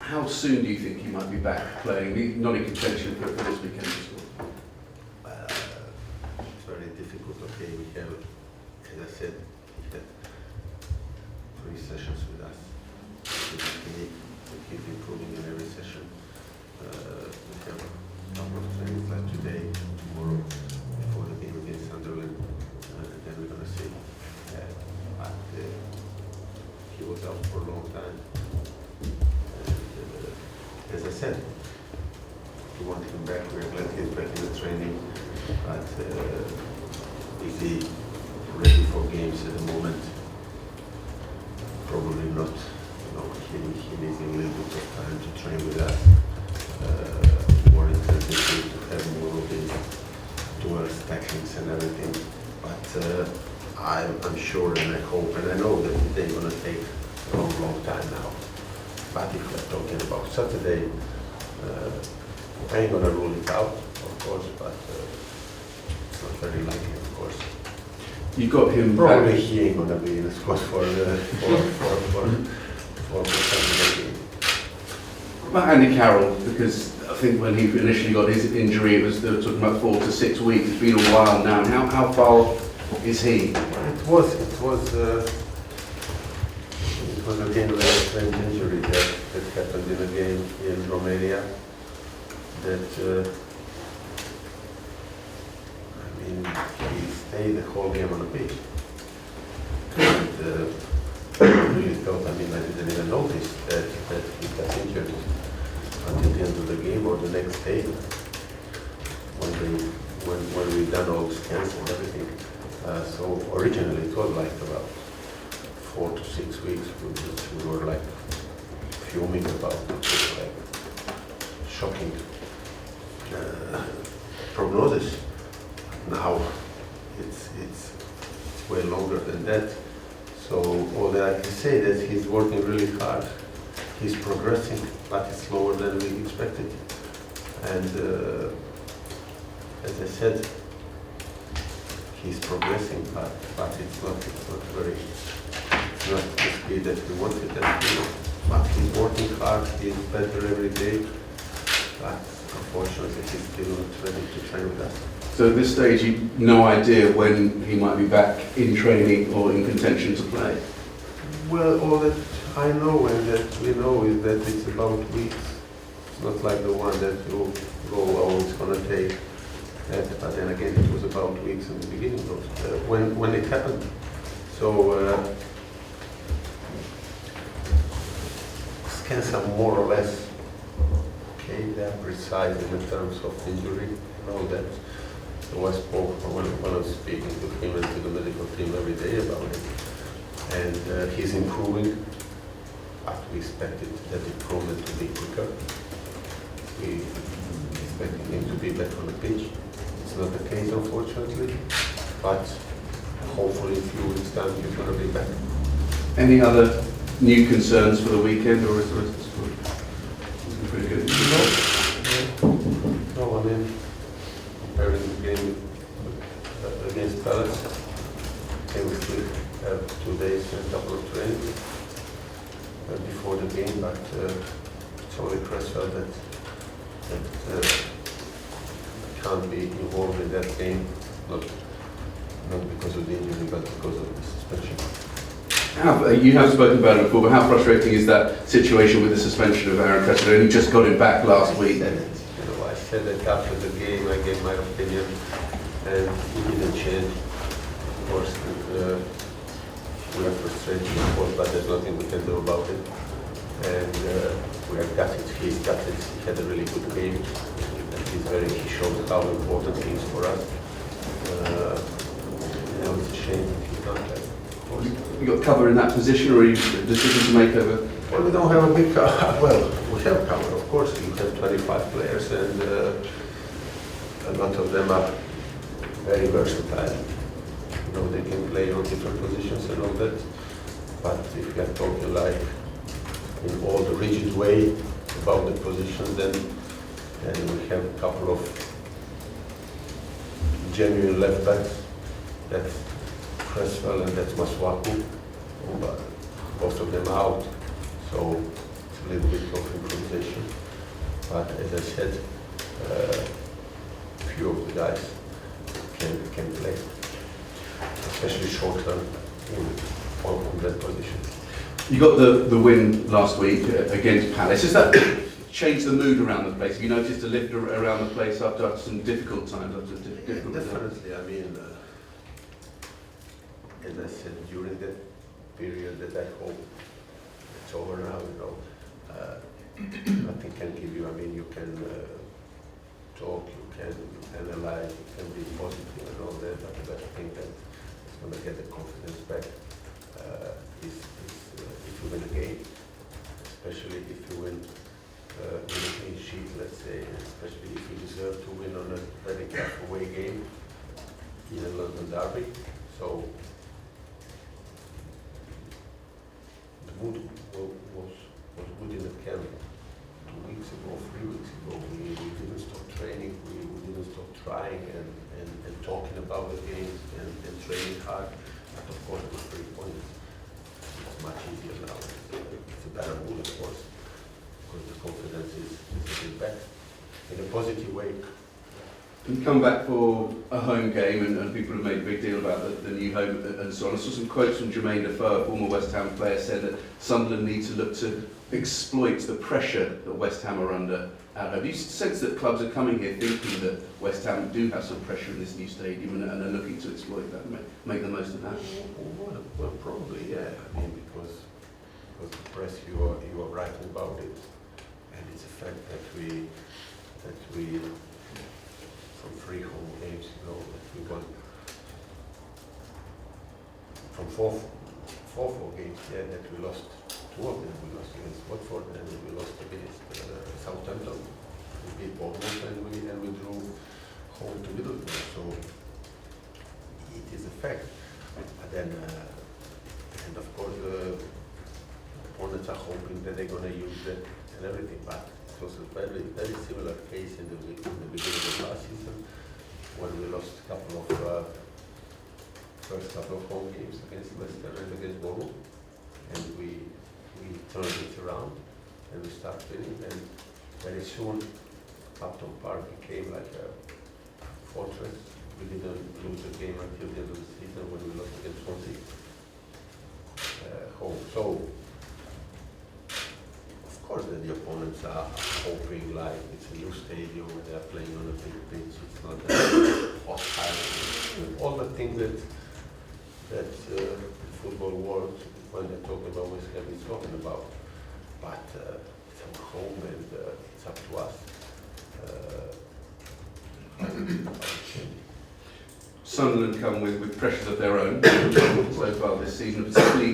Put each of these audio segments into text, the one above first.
How soon do you think he might be back playing, not in contention for this weekend? It's very difficult. Okay, we have, as I said, he had 3 sessions with us. We keep improving in every session. We have a couple of trainings like today, tomorrow, before the game against Sunderland, and then we're going to see. But he was out for a long time. As I said, we want him back. We're glad he's back in the training. But is he ready for games at the moment? Probably not. He needs a little bit of time to train with us. More intensity, to have more of his dual tactics and everything. But I'm sure and I hope and I know that they're going to take a long time now. But if we're talking about Saturday, I ain't going to rule it out, of course, but it's not very likely, of course. You got him Probably back. he ain't going to be in the squad for Saturday game. What about Andy Carroll? Because I think when he initially got his injury, they were talking about 4 to 6 weeks. It's been a while now. And how far is he? It was again a very strange injury that happened in a game in Romania. That he stayed the whole game on the pitch. And I really thought, I didn't even notice that he got injured until the end of the game or the next day when we done all scans and everything. So originally it was like about 4 to 6 weeks, which we were like fuming about. It was like shocking prognosis. Now it's way longer than that. So all that I can say that he's working really hard. He's progressing, but it's slower than we expected. And as I said, he's progressing, but it's not the speed that we wanted. But he's working hard. He's better every day. But unfortunately, he's still not ready to train with us. So at this stage, you've no idea when he might be back in training or in contention to play? Well, all that I know and that we know is that it's about weeks. It's not like the one that you go, oh, it's going to take that. But then again, it was about weeks in the beginning of when it happened. So scans are more or less okay. They're precise in terms of injury and all that. So I spoke when I was speaking to him and to the medical team every day about it. And he's improving, but we expected that improvement to be quicker. We expected him to be back on the pitch. It's not the case, unfortunately, but hopefully in a few weeks' time he's going to be back. Any other new concerns for the weekend, or is the rest of the squad pretty good? No, comparing the game against Palace, we have 2 days and a couple of trainings before the game, but it's only Cresswell that can't be involved in that game, not because of the injury, but because of the suspension. You have spoken about it before, but how frustrating is that situation with the suspension of Aaron Cresswell? And he just got him back last week. I said that after the game, I gave my opinion, and he didn't change. Of course, we are frustrated, of course, but there's nothing we can do about it. And we are gutted. He's gutted. He had a really good game. And he showed how important he is for us. It's a shame that he's not there. You got cover in that position, or are you a decision to make over? Well, we don't have a big cover. Well, we have cover, of course. You have 25 players, and a lot of them are very versatile. They can play on different positions and all that. But if we are talking like in all the rigid way about the positions, then we have a couple of genuine left backs. That's Cresswell and that's Masuaku. Both of them out. So it's a little bit of improvisation. But as I said, few of the guys can play, especially short term on that position. You got the win last week against Palace. Has that changed the mood around the place? Have you noticed a lift around the place after some difficult times? Definitely. I mean, as I said, during that period that I hope it's over now, nothing can give you, I mean, you can talk, you can analyze, you can be positive and all that, but I think that it's going to get the confidence back if you win a game, especially if you win with a clean sheet, let's say, especially if you deserve to win on a very tough away game in a London derby. So the mood was good in the camp. 2 weeks ago, 3 weeks ago, we didn't stop training, we didn't stop trying and talking about the games and training hard. But of course, with 3 points, it's much easier now. It's a better mood, of course, because the confidence is a bit back in a positive way. You come back for a home game, and people have made a big deal about the new home and so on. I saw some quotes from Jermaine Defoe, a former West Ham player, said that Sunderland need to look to exploit the pressure that West Ham are under at home. Do you sense that clubs are coming here thinking that West Ham do have some pressure in this new stadium and are looking to exploit that and make the most of that? Well, probably, yeah. I mean, because the press, you are writing about it, and it's a fact that we from 3 home games, that we won. From four games, that we lost 2 of them. We lost against Watford and we lost against Southampton. We beat Bournemouth and we drew home to Middlesbrough. So it is a fact. But then, and of course, opponents are hoping that they're going to use that and everything. But it was a very, very similar case in the beginning of last season when we lost first couple of home games against Leicester and against Bournemouth, and we turned it around and we started winning, and very soon Upton Park became like a fortress. We didn't lose a game until the end of the season when we lost against Swansea home. So of course the opponents are hoping like it's a new stadium, they are playing on a big pitch, it's not that hostile, all the things that the football world, when they're talking about West Ham, is talking about. But it's our home and it's up to us. Sunderland come with pressures of their own so far this season, particularly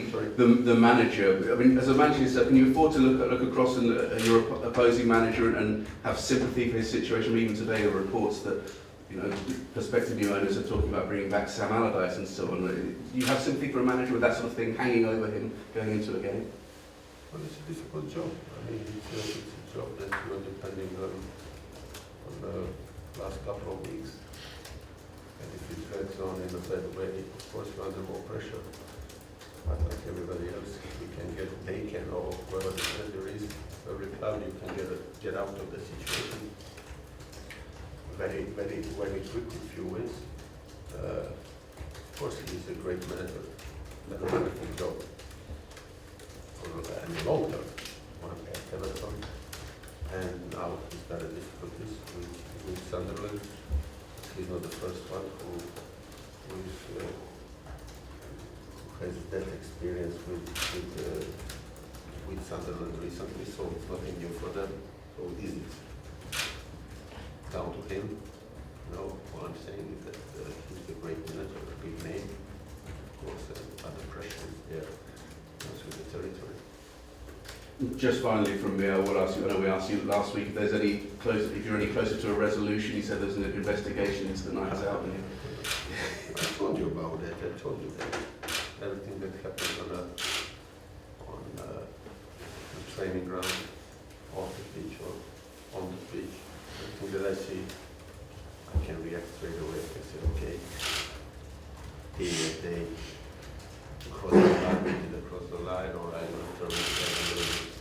the manager. I mean, as a manager yourself, can you afford to look across your opposing manager and have sympathy for his situation? I mean, even today, there are reports that prospective new owners are talking about bringing back Sam Allardyce and so on. Do you have sympathy for a manager with that sort of thing hanging over him going into a game? Well, it's a difficult job. I mean, it's a job that you are depending on the last couple of weeks. And if it drags on in a bad way, of course you're under more pressure. But like everybody else, they can, or whoever the manager is, every club, you can get out of the situation very, very, very quickly if you win. Of course, he's a great manager, but a wonderful job. And long term, one at Everton, and now he's got a difficulties with Sunderland. He's not the first one who has that experience with Sunderland recently, so it's nothing new for them. So is it down to him? No, what I'm saying is that he's a great manager, a big name, of course, and the pressure is there, with the territory. Just finally from me, I will ask you, I know we asked you last week if you're any closer to a resolution. You said there's an investigation into the nights out. I told you about that. I told you that everything that happens on the training ground, off the pitch or on the pitch, everything that I see, I can react straight away. I can say, okay, they cross the line, or I'm going to turn it down a little bit.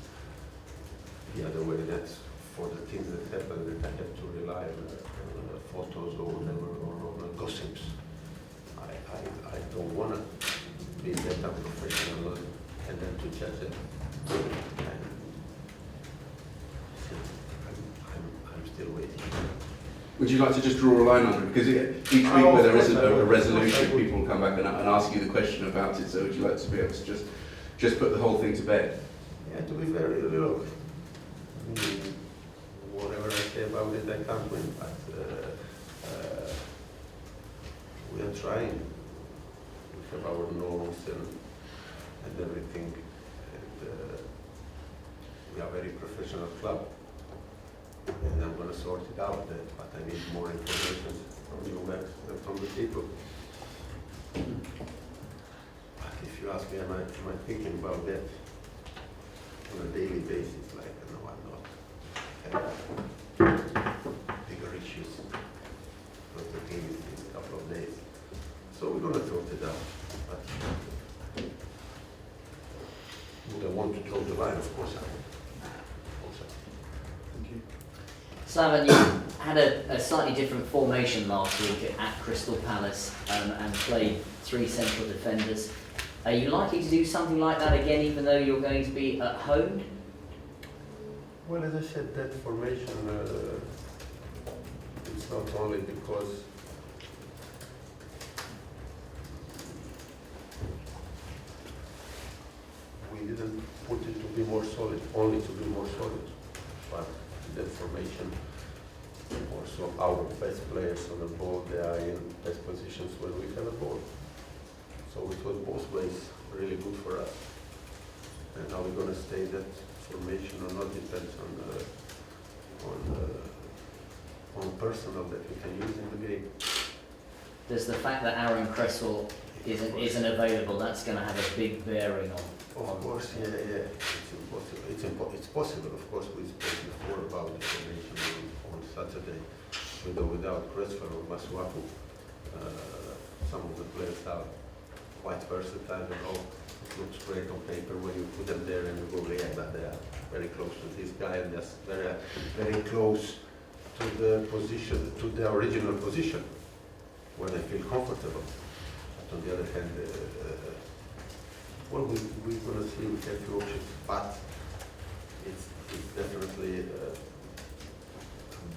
be that unprofessional and then to judge it. And I'm still waiting. Would you like to just draw a line under it? Because each week where there isn't a resolution, people will come back and ask you the question about it. So would you like to be able to just put the whole thing to bed? Yeah, to be very look. Whatever I say about it, I can't win, but we are trying. We have our norms and everything, and we are a very professional club. And I'm going to sort it out, but I need more information from you guys and from the people. But if you ask me, am I thinking about that on a daily basis? Like, no, I'm not. Bigger issues. Not the game in a couple of days. So we're going to sort it out. But would I want to draw the line? Of course I would. Thank you. Slaven, you had a slightly different formation last week at Crystal Palace and played 3 central defenders. Are you likely to do something like that again, even though you're going to be at home? Well, as I said, that formation, it's not only because we didn't put it to be more solid, only to be more solid, but that formation, also our best players on the ball, they are in best positions when we have a ball. So it was both ways really good for us. And how we're going to stay that formation or not depends on personnel that we can use in the game. Does the fact that Aaron Cresswell isn't available, that's going to have a big bearing on? Of course, yeah. It's impossible. It's possible, of course. We spoke before about the formation on Saturday. Without Cresswell or Masuaku, some of the players are quite versatile and all. It looks great on paper when you put them there and you go, yeah, but they are very close to this guy and they're very close to the position, to the original position, where they feel comfortable. But on the other hand, well, we're going to see, we have two options, but it's definitely a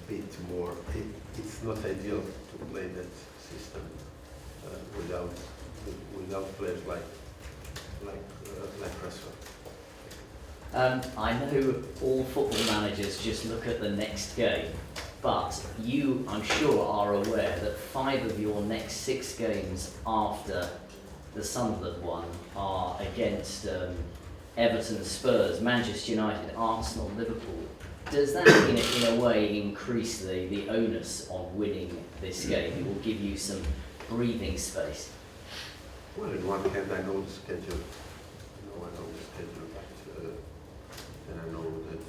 bit more, it's not ideal to play that system without players like Cresswell. I know all football managers just look at the next game, but you, I'm sure, are aware that 5 of your next 6 games after the Sunderland one are against Everton, Spurs, Manchester United, Arsenal, Liverpool. Does that in a way increase the onus on winning this game? It will give you some breathing space. Well, on one hand, I know the schedule. I know the schedule, but and I know that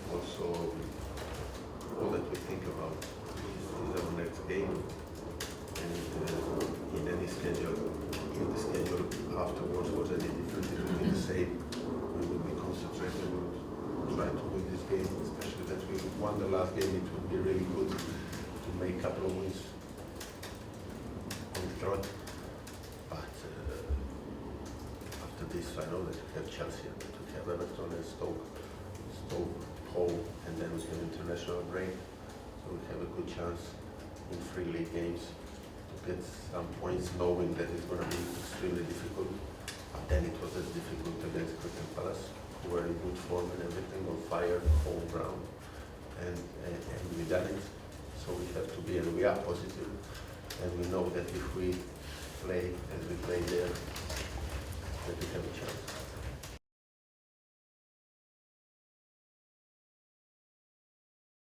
also all that we think about is our next game. And in any schedule, if the schedule afterwards was any different, it would be the same. We would be concentrated, we would try to win this game, especially that we won the last game. It would be really good to make a couple of wins on the trot. But after this, I know that we have Chelsea, and we have Everton and Stoke home, and then we have international break. So we have a good chance in 3 league games to get some points, knowing that it's going to be extremely difficult. But then it was as difficult against Crystal Palace, who were in good form and everything, on fire, home ground, and we done it. So we have to be, and we are positive, and we know that if we play as we play there, that we have a chance.